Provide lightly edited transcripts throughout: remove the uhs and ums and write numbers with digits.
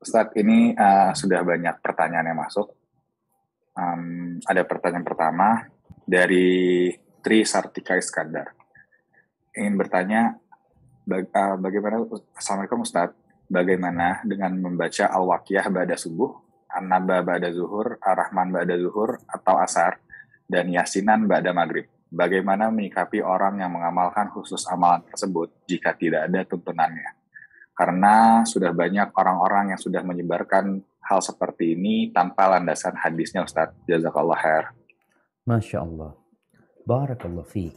Ustadz, ini sudah banyak pertanyaan yang masuk. Ada pertanyaan pertama dari Tri Sartika Iskandar. Ingin bertanya, bagaimana, Assalamualaikum Ustadz, bagaimana dengan membaca Al-Waqiah ba'da subuh, An-Naba ba'da zuhur, Ar-Rahman ba'da zuhur atau asar, dan Yasinan ba'da maghrib? Bagaimana menyikapi orang yang mengamalkan khusus amalan tersebut jika tidak ada tuntunannya? Karena sudah banyak orang-orang yang sudah menyebarkan hal seperti ini tanpa landasan hadisnya, Ustadz. Jazakallah khair. Masya Allah. Barakallah fiik.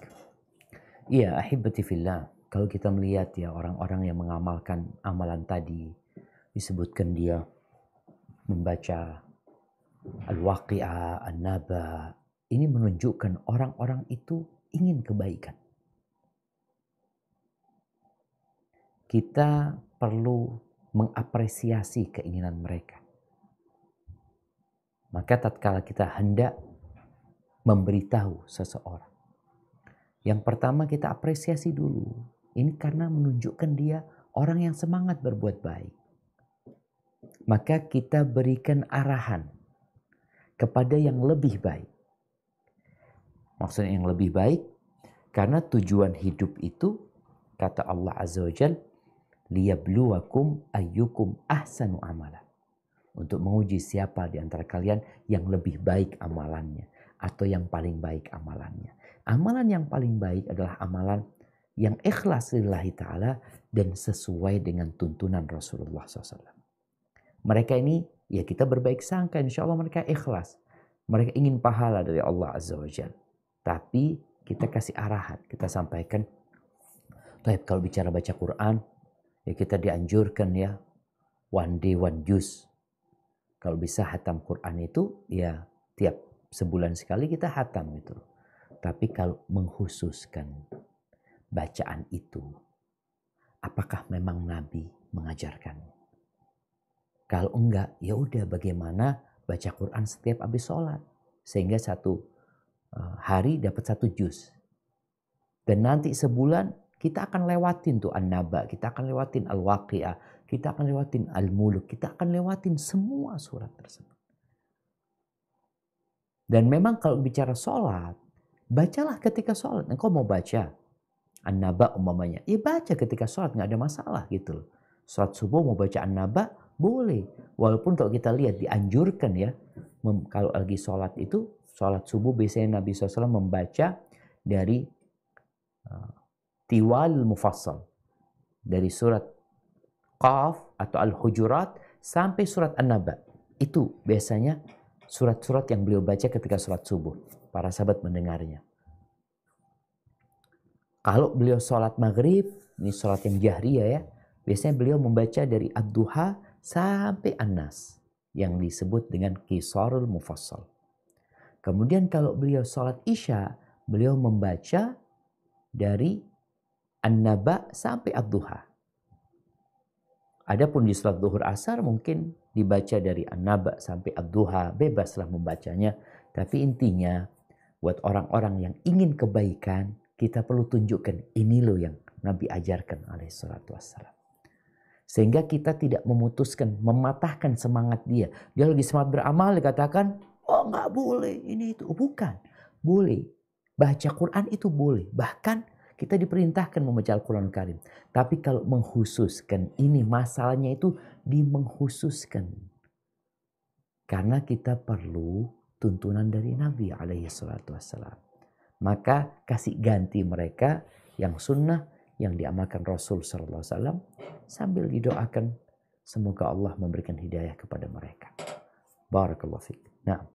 Iya, ahibati fillah. Kalau kita melihat ya orang-orang yang mengamalkan amalan tadi, disebutkan dia membaca Al-Waqi'ah, An-Naba. Ini menunjukkan orang-orang itu ingin kebaikan. Kita perlu mengapresiasi keinginan mereka. Maka tatkala kita hendak memberitahu seseorang, yang pertama kita apresiasi dulu. Ini karena menunjukkan dia orang yang semangat berbuat baik. Maka kita berikan arahan kepada yang lebih baik. Maksudnya yang lebih baik, karena tujuan hidup itu, kata Allah Azza wa Jalla, liyabluwakum ayyukum ahsanu amala. Untuk menguji siapa di antara kalian yang lebih baik amalannya atau yang paling baik amalannya. Amalan yang paling baik adalah amalan yang ikhlas lillahi ta'ala dan sesuai dengan tuntunan Rasulullah SAW. Mereka ini, ya kita berbaik sangka, insya Allah mereka ikhlas. Mereka ingin pahala dari Allah Azza wa Jalla. Tapi kita kasih arahan, kita sampaikan, kalau bicara baca Quran, ya kita dianjurkan ya, one day one juz. Kalau bisa hatam Quran itu, ya tiap sebulan sekali kita hatam itu. Tapi kalau mengkhususkan bacaan itu, apakah memang Nabi mengajarkannya? Kalau enggak, ya udah bagaimana baca Quran setiap habis sholat. Sehingga satu hari dapat 1 juz. Dan nanti sebulan kita akan lewatin tuh An-Naba, kita akan lewatin Al-Waqi'ah, kita akan lewatin Al-Muluk, kita akan lewatin semua surat tersebut. Dan memang kalau bicara sholat, bacalah ketika sholat. Engkau mau baca An-Naba umpamanya, ya baca ketika sholat, nggak ada masalah gitu. Sholat subuh mau baca An-Naba, boleh. Walaupun kalau kita lihat dianjurkan ya, kalau lagi sholat itu, sholat subuh biasanya Nabi SAW membaca dari Tiwal Mufassal. Dari surat Qaf atau Al-Hujurat sampai surat An-Naba. Itu biasanya surat-surat yang beliau baca ketika sholat subuh. Para sahabat mendengarnya. Kalau beliau sholat maghrib, ini sholat yang jahriyah ya, biasanya beliau membaca dari Ad-Duha sampai An-Nas, yang disebut dengan Qisarul Mufassal. Kemudian kalau beliau sholat isya, beliau membaca dari An-Naba sampai Ad-Duha. Adapun di sholat zuhur asar mungkin dibaca dari An-Naba sampai Ad-Duha, bebaslah membacanya. Tapi intinya buat orang-orang yang ingin kebaikan, kita perlu tunjukkan ini loh yang Nabi ajarkan alaihi salatu wassalam. Sehingga kita tidak memutuskan, mematahkan semangat dia. Dia lagi semangat beramal, dikatakan, oh nggak boleh, ini itu. Bukan, boleh. Baca Quran itu boleh. Bahkan kita diperintahkan membaca Al-Quran Karim. Tapi kalau mengkhususkan, ini masalahnya itu dimengkhususkan. Karena kita perlu tuntunan dari Nabi alaihi salatu wassalam. Maka kasih ganti mereka yang sunnah, yang diamalkan Rasul sallallahu alaihi wasallam, sambil didoakan semoga Allah memberikan hidayah kepada mereka. Barakallahu fiik. Nah.